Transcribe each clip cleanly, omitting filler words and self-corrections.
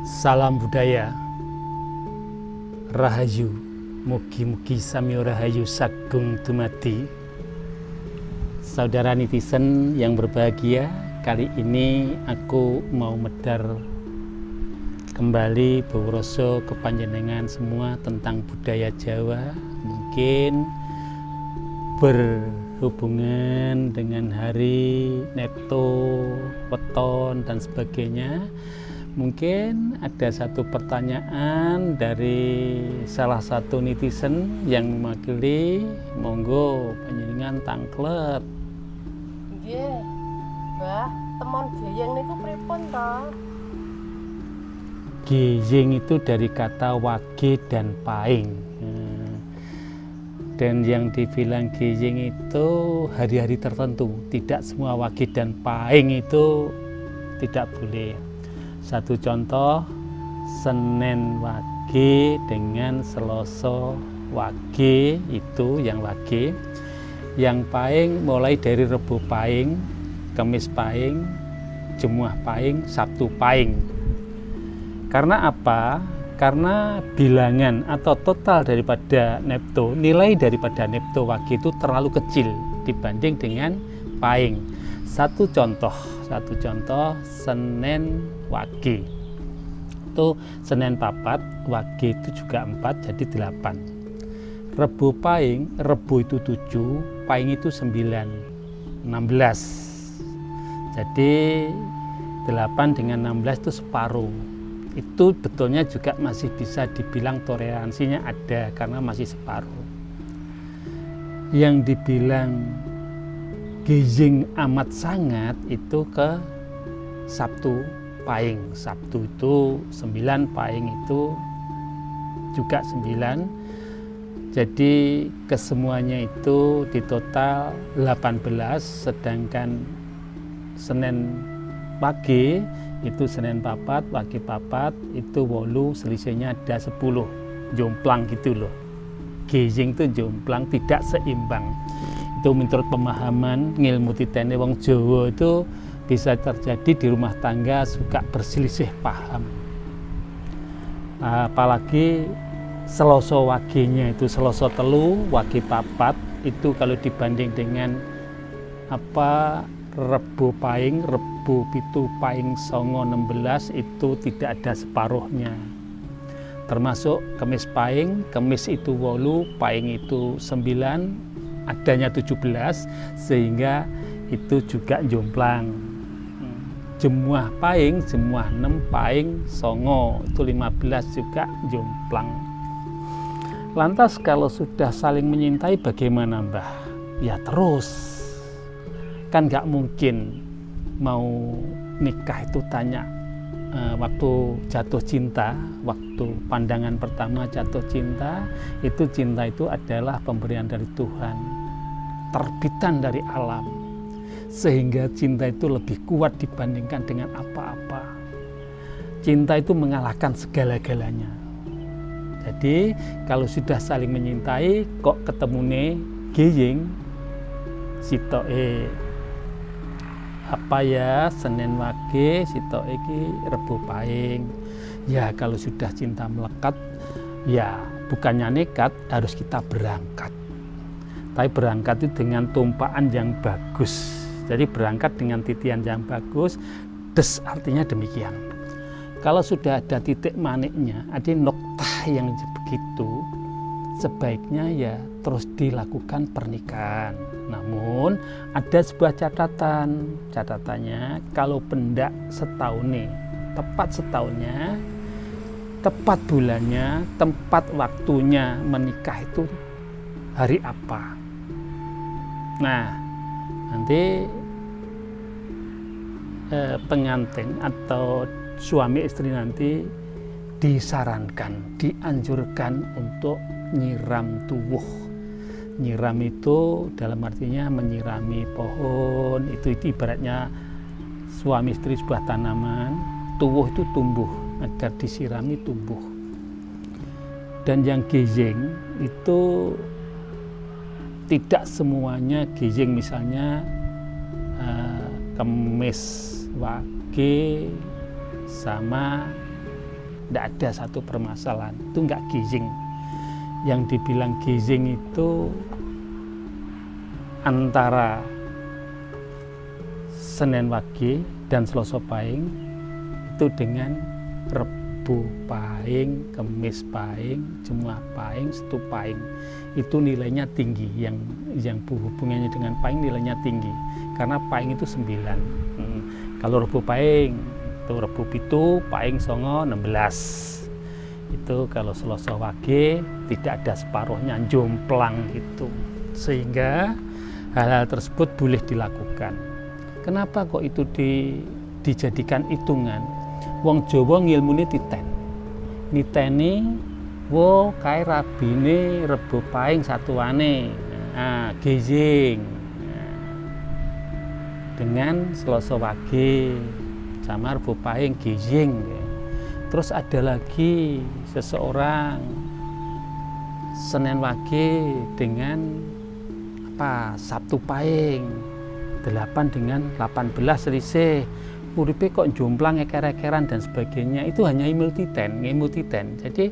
Salam budaya, rahayu, mugi-mugi sami rahayu sagung dumadi. Saudara netizen yang berbahagia, kali ini aku mau medar kembali bawroso ke panjenengan semua tentang budaya Jawa, mungkin berhubungan dengan hari Nepto, Weton dan sebagainya. Mungkin ada satu pertanyaan dari salah satu netizen yang mewakili, monggo panjenengan tangklet. Nggih, Mbah, temon geyeng niku pripun to? Geyeng itu dari kata wage dan paing. Dan yang dibilang geyeng itu hari-hari tertentu, tidak semua wage dan paing itu tidak boleh. Satu contoh, Senin Wage dengan Selasa Wage, itu yang Wage. Yang paing mulai dari Rebo Paing, Kamis Paing, Jumat Paing, Sabtu Paing. Karena apa? Karena bilangan atau total daripada Nepto, nilai daripada Nepto Wage itu terlalu kecil dibanding dengan Paing. Satu contoh Senin Wage itu Senin papat, Wage itu juga 4, jadi 8. Rebo Paing, Rebo itu 7, Paing itu 9, 16. Jadi 8 dengan 16 itu separuh. Itu betulnya juga masih bisa dibilang toleransinya ada karena masih separuh. Yang dibilang geyeng amat sangat itu ke Sabtu Paing. Sabtu itu 9, Paing itu juga 9. Jadi kesemuanya itu di total 18, sedangkan Senin Wage itu Senin papat, Wage papat itu 8, selisihnya ada 10. Jomplang gitu loh. Geyeng itu jomplang, tidak seimbang. Itu menurut pemahaman ngilmu titene wong Jawa itu bisa terjadi di rumah tangga suka berselisih paham. Apalagi Selasa Wagenya itu Selasa telu, Wage papat itu kalau dibanding dengan Rebo Paing, Rebo pitu Paing songo 16 itu tidak ada separuhnya. Termasuk Kamis Paing, Kamis itu 8, Paing itu 9, adanya 17, sehingga itu juga jomplang. Jemuah Paing, Jemuah 6, Paing songo itu 15 juga jomplang. Lantas kalau sudah saling menyintai bagaimana, Mbah? Ya terus, kan nggak mungkin mau nikah itu tanya waktu jatuh cinta, waktu pandangan pertama jatuh cinta, itu cinta itu adalah pemberian dari Tuhan, terbitan dari alam, sehingga cinta itu lebih kuat dibandingkan dengan apa-apa. Cinta itu mengalahkan segala-galanya. Jadi kalau sudah saling menyintai, kok ketemune geyeng, sitoke Senin Wage, sitoke iki Rebo Paing. Ya kalau sudah cinta melekat, ya bukannya nekat, harus kita berangkat. Tapi berangkat itu dengan tumpaan yang bagus. Jadi berangkat dengan titian yang bagus, artinya demikian. Kalau sudah ada titik maniknya, ada noktah yang begitu, sebaiknya ya terus dilakukan pernikahan. Namun ada sebuah catatan. Catatannya kalau pendak setahun, tepat setahunnya, tepat bulannya, tempat waktunya menikah itu hari apa. Nah, nanti pengantin atau suami istri nanti disarankan, dianjurkan untuk nyiram tuwuh. Nyiram itu dalam artinya menyirami pohon, itu ibaratnya suami istri sebuah tanaman, tuwuh itu tumbuh, agar disirami tumbuh. Dan yang geyeng itu tidak semuanya geyeng, misalnya Kamis Wage sama Tidak ada satu permasalahan. Itu enggak gizing. Yang dibilang gizing itu antara Senin Wage dan Selasa Pahing itu dengan Rebu Pahing, Kamis Pahing, Jumat Pahing, Sabtu Pahing. Itu nilainya tinggi, yang hubungannya dengan Pahing nilainya tinggi karena Pahing itu 9. Kalau Rebu Pahing itu Rebu Pitu, Pahing Songo 16. Itu kalau Selasa Wage tidak ada separuhnya, jomplang gitu. Sehingga hal-hal tersebut boleh dilakukan. Kenapa kok itu dijadikan hitungan? Wong Jawa ngilmune titen. Niteni wo kae rabine Rebu Pahing satuane. Gizing. Dengan Selasa Wage sama Rebu Pahing gizing. Terus ada lagi seseorang Senin Wage dengan Sabtu Pahing 8 dengan 18 selisih, uripe kok jomplang eker-ekeran dan sebagainya. Itu hanya ilmu titen. Jadi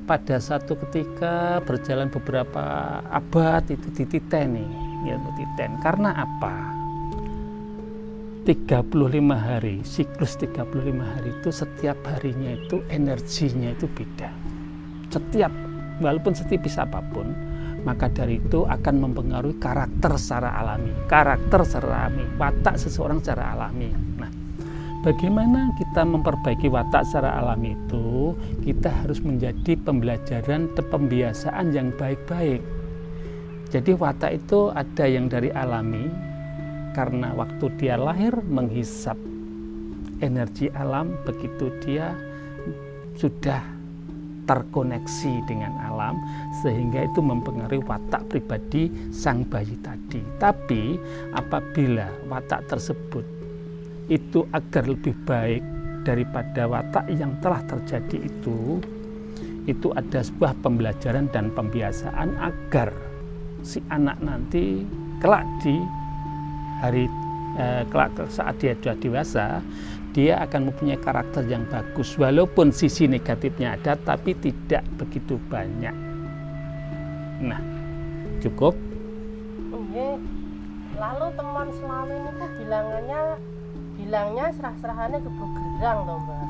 pada satu ketika berjalan beberapa abad itu dititeni ilmu titen. Karena apa? 35 hari, siklus 35 hari itu setiap harinya itu energinya itu beda. Walaupun setipis apapun, maka dari itu akan mempengaruhi karakter secara alami, watak seseorang secara alami. Nah, bagaimana kita memperbaiki watak secara alami itu? Kita harus menjadi pembelajaran pembiasaan yang baik-baik. Jadi watak itu ada yang dari alami, karena waktu dia lahir menghisap energi alam, begitu dia sudah terkoneksi dengan alam, sehingga itu mempengaruhi watak pribadi sang bayi tadi. Tapi apabila watak tersebut itu agar lebih baik daripada watak yang telah terjadi itu ada sebuah pembelajaran dan pembiasaan agar si anak nanti kelak di hari saat dia sudah dewasa, dia akan mempunyai karakter yang bagus, walaupun sisi negatifnya ada tapi tidak begitu banyak. Nah, cukup. Lalu teman Selawe itu bilangnya serah-serahannya kebo gerang toh, Mbak.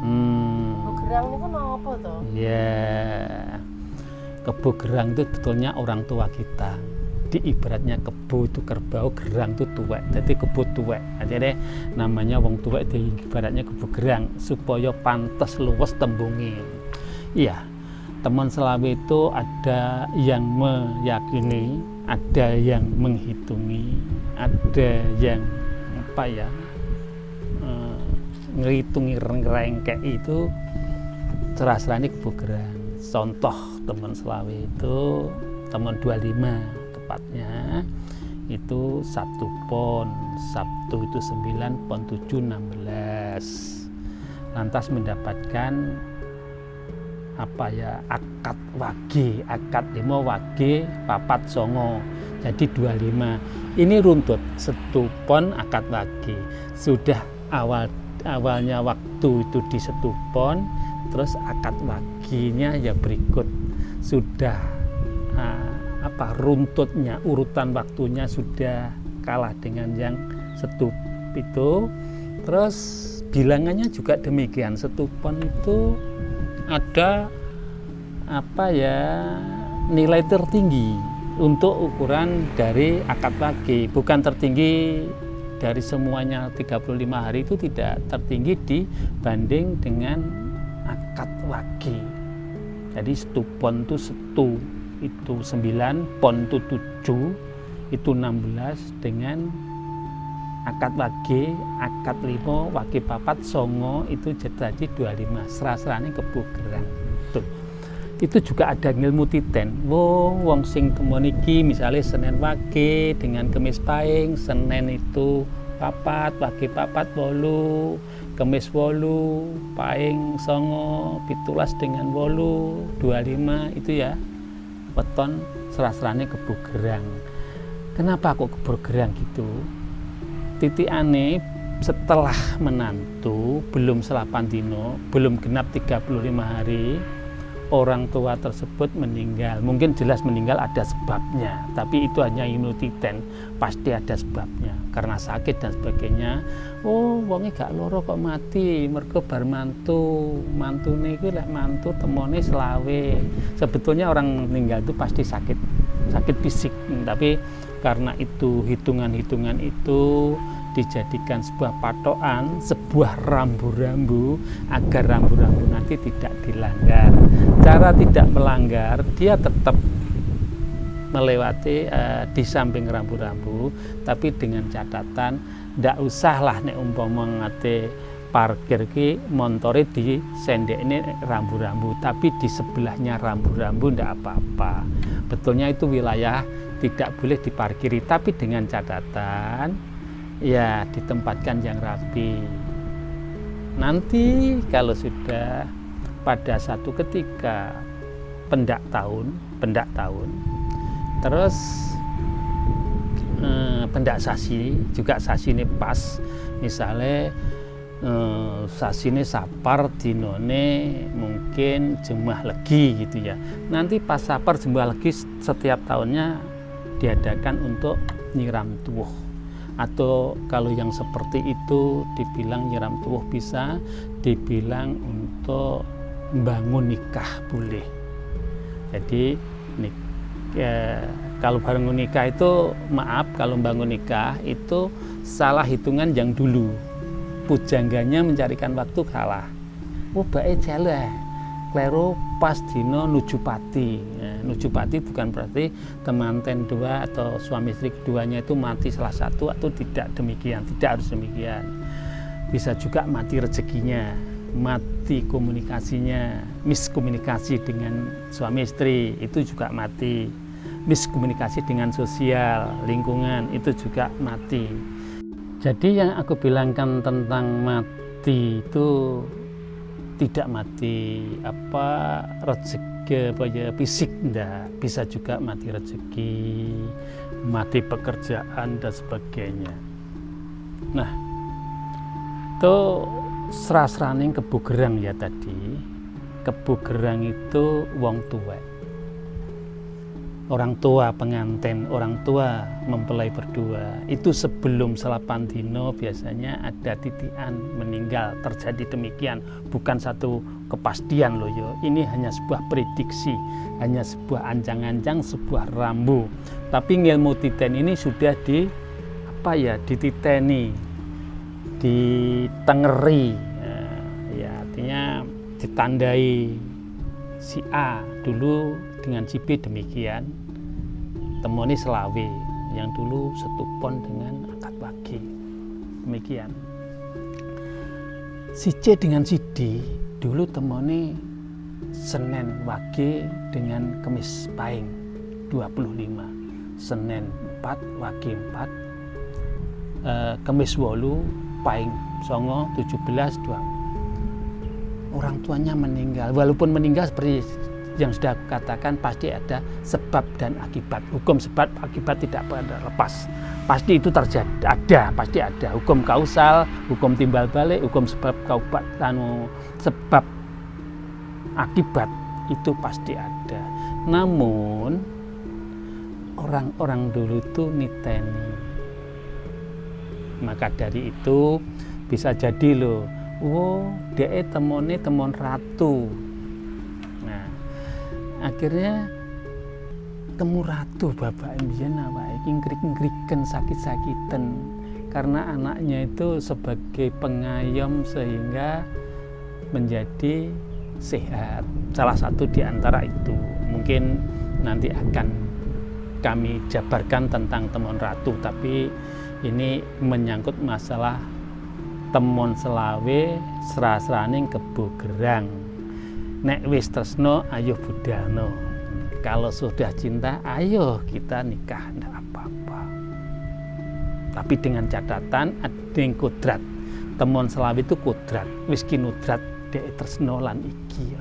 Kebo gerang itu apa toh? Ya, kebo gerang itu betulnya orang tua kita. Di ibaratnya kebo itu kerbau, gerang itu tuwek. Jadi kebo tuwek. Jadi namanya wong tuwek di ibaratnya kebo gerang supaya pantes luwes tembunge. Iya. Teman Selawe itu ada yang meyakini, ada yang menghitungi, ada yang ngitungi rengkek itu serah-serahnya kebo gerang. Contoh teman Selawe itu teman 25 tepatnya itu Sabtu Pon, Sabtu itu 9, Pon 7, 16. Lantas mendapatkan akad wage, akad 5 wage, papat songo, jadi 25. Ini runtut Setu Pon, akad wage. Sudah awalnya waktu itu di Setu Pon, terus akad wagenya ya berikut. Sudah runtutnya, urutan waktunya sudah kalah dengan yang Setu itu. Terus bilangannya juga demikian. Setu Pon itu ada nilai tertinggi untuk ukuran dari akad wage, bukan tertinggi dari semuanya 35 hari itu, tidak tertinggi dibanding dengan akad wage. Jadi Setu Pon itu Setu itu 9, Pon itu 7, itu 16 dengan akad wage, akad 5, wage papat, songo itu jadi 25. Serah-serahnya kebo gerang. Tuh. Itu juga ada ngilmu titen. Wong sing temon iki misalnya Senin wage dengan Kamis Pahing, Senin itu papat, wage papat 8, Kamis 8, Pahing songo, 17 dengan 8, 25 itu ya. Weton serah-serahnya kebo gerang. Kenapa kok kebo gerang gitu? Titikane setelah menantu belum selapan dino, belum genap 35 hari, orang tua tersebut meninggal. Mungkin jelas meninggal ada sebabnya, tapi itu hanya hipnotiten, pasti ada sebabnya karena sakit dan sebagainya. Oh, wonge gak loro kok mati, mergo bar mantune iku lek mantu temone selawe. Sebetulnya orang meninggal itu pasti sakit fisik, tapi karena itu hitungan-hitungan itu dijadikan sebuah patokan, sebuah rambu-rambu agar rambu-rambu nanti tidak dilanggar. Cara tidak melanggar, dia tetap melewati di samping rambu-rambu, tapi dengan catatan ndak usahlah nek umpama ngate parkir ki montore di sendek ini rambu-rambu, tapi di sebelahnya rambu-rambu ndak apa-apa. Betulnya itu wilayah tidak boleh diparkiri, tapi dengan catatan ya ditempatkan yang rapi. Nanti kalau sudah pada satu ketika pendak tahun, terus pendak sasi, juga sasi ini pas, misalnya sasi ini sapar dinone mungkin jemah legi gitu ya. Nanti pas sapar jemah legi setiap tahunnya diadakan untuk nyiram tuwuh, atau kalau yang seperti itu dibilang nyiram tuwuh bisa, dibilang untuk bangun nikah boleh. Jadi kalau bangun nikah itu maaf, kalau bangun nikah itu salah hitungan yang dulu, pujangganya mencarikan waktu kalah. Oh bae jalah kleru pas dino nuju pati. Nuju pati bukan berarti temanten dua atau suami istri keduanya itu mati salah satu, atau tidak demikian, tidak harus demikian. Bisa juga mati rezekinya, mati komunikasinya, miskomunikasi dengan suami istri itu juga mati, miskomunikasi dengan sosial lingkungan itu juga mati. Jadi yang aku bilangkan tentang mati itu tidak mati rezeki fisik, enggak, bisa juga mati rezeki, mati pekerjaan dan sebagainya. Nah, itu serasraning kebu gerang ya tadi. Kebu gerang itu wong tua, orang tua pengantin, orang tua mempelai berdua itu sebelum selapan dino biasanya ada titian meninggal. Terjadi demikian, bukan satu kepastian loh yo. Ini hanya sebuah prediksi, hanya sebuah ancang-ancang, sebuah rambu. Tapi ngilmu titen ini sudah dititeni, ditengeri, ya artinya ditandai si A dulu dengan si B demikian, temoni selawe yang dulu setupon dengan akad wage demikian. Si C dengan si D dulu temoni Senin wage dengan Kemis Pahing 25, Senin 4 wage 4, Kemis 8 Pahing Songo 17 2. Orang tuanya meninggal, walaupun meninggal seperti yang sudah katakan pasti ada sebab dan akibat. Hukum sebab akibat tidak pernah lepas, pasti itu terjadi, pasti ada hukum kausal, hukum timbal balik, hukum sebab sebab akibat itu pasti ada. Namun orang-orang dulu itu niteni, maka dari itu bisa jadi loh, dia temon ratu. Nah, akhirnya temu ratu bapak mbiyen awake ngrik-ngriken sakit-sakitan karena anaknya itu sebagai pengayom sehingga menjadi sehat. Salah satu di antara itu mungkin nanti akan kami jabarkan tentang temon ratu, tapi ini menyangkut masalah temon selawe serasraning kebu gerang. Nek wis tresno ayo budalno, kalau sudah cinta ayo kita nikah, ndak apa-apa, tapi dengan catatan ada yang kodrat. Temon selawe itu kodrat, wis kinudrat dek tresno lan iki.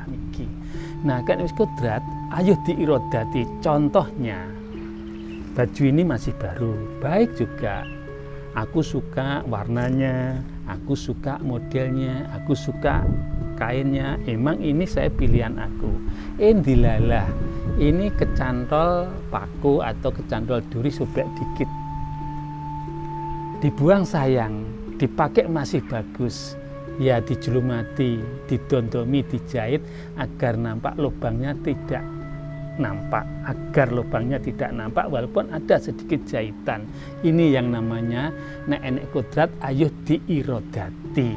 Nah kan wis kodrat ayo diirodati. Contohnya baju ini masih baru, baik juga Aku suka warnanya, aku suka modelnya, aku suka kainnya. Emang ini saya pilihan aku. Dilalah, ini kecantol paku atau kecantol duri sobek dikit. Dibuang sayang, dipakai masih bagus. Ya dijulumati, didondomi, dijahit agar nampak lubangnya tidak nampak, walaupun ada sedikit jahitan. Ini yang namanya nek enek kodrat ayo diirodati.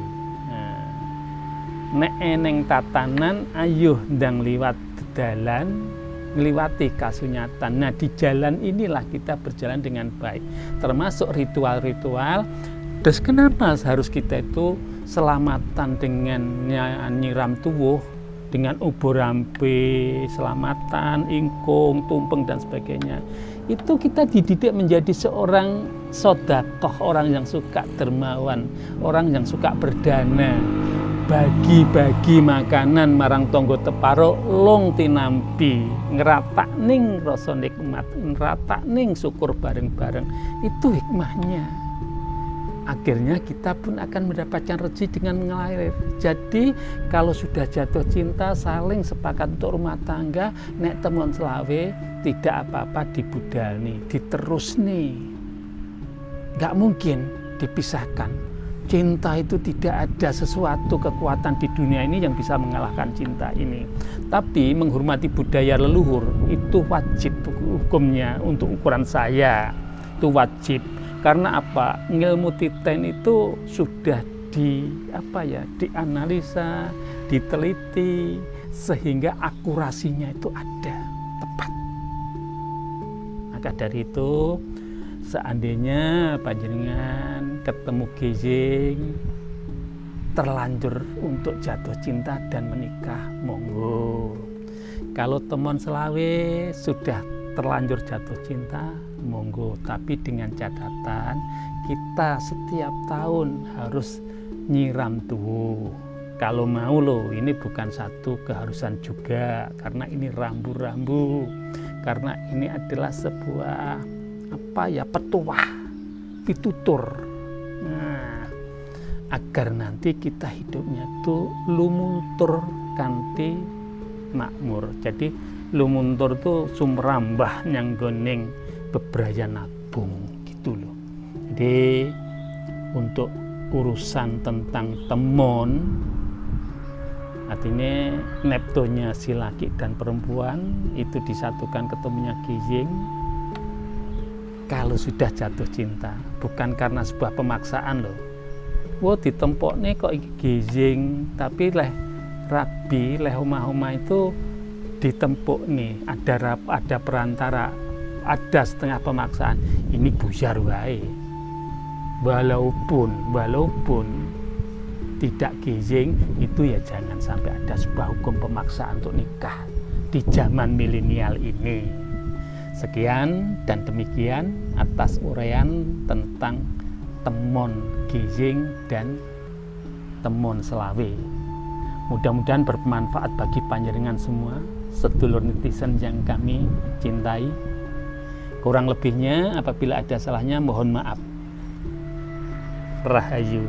Nek eneng tatanan ayo ndang liwat dalan ngliwati kasunyatan. Nah, di jalan inilah kita berjalan dengan baik, termasuk ritual-ritual. Terus kenapa harus kita itu selamatan dengan nyiram tuwuh, dengan ubur rampe, selamatan, ingkung, tumpeng dan sebagainya. Itu kita dididik menjadi seorang sodakoh, orang yang suka dermawan, orang yang suka berdana, bagi-bagi makanan marang tonggo teparo, long tinampi, ngeratak ning rasa nikmat, ngeratak ning syukur bareng-bareng. Itu hikmahnya. Akhirnya kita pun akan mendapatkan rezeki dengan mengalir. Jadi kalau sudah jatuh cinta, saling sepakat untuk rumah tangga, nek temuan selawe tidak apa-apa dibudalni, diterusni. Gak mungkin dipisahkan. Cinta itu tidak ada sesuatu kekuatan di dunia ini yang bisa mengalahkan cinta ini. Tapi menghormati budaya leluhur itu wajib hukumnya untuk ukuran saya. Itu wajib. Karena apa? Ilmu titen itu sudah dianalisa, diteliti sehingga akurasinya itu ada, tepat. Maka dari itu seandainya panjenengan ketemu gejing terlanjur untuk jatuh cinta dan menikah, monggo. Kalau teman selawe sudah terlanjur jatuh cinta, monggo, tapi dengan catatan kita setiap tahun harus nyiram tuwuh. Kalau mau loh, ini bukan satu keharusan juga, karena ini rambu-rambu, karena ini adalah sebuah petuah, pitutur. Nah, agar nanti kita hidupnya tuh lumuntur kanthi makmur. Jadi lumuntur tuh sumrambah nyanggoning bebraya nabung gitu loh. Jadi untuk urusan tentang temon, artinya neptonya si laki dan perempuan itu disatukan ketemunya gijing. Kalau sudah jatuh cinta, bukan karena sebuah pemaksaan loh. Wah ditempokne kok gijing, tapi rabi omah-omah itu ditempuk nih, ada perantara, ada setengah pemaksaan, ini buyar wae. Walaupun tidak gijing, itu ya jangan sampai ada sebuah hukum pemaksaan untuk nikah di zaman milenial ini. Sekian dan demikian atas uraian tentang temon gijing dan temon selawe. Mudah-mudahan bermanfaat bagi panjenengan semua, sedulur netizen yang kami cintai. Kurang lebihnya apabila ada salahnya mohon maaf. Rahayu.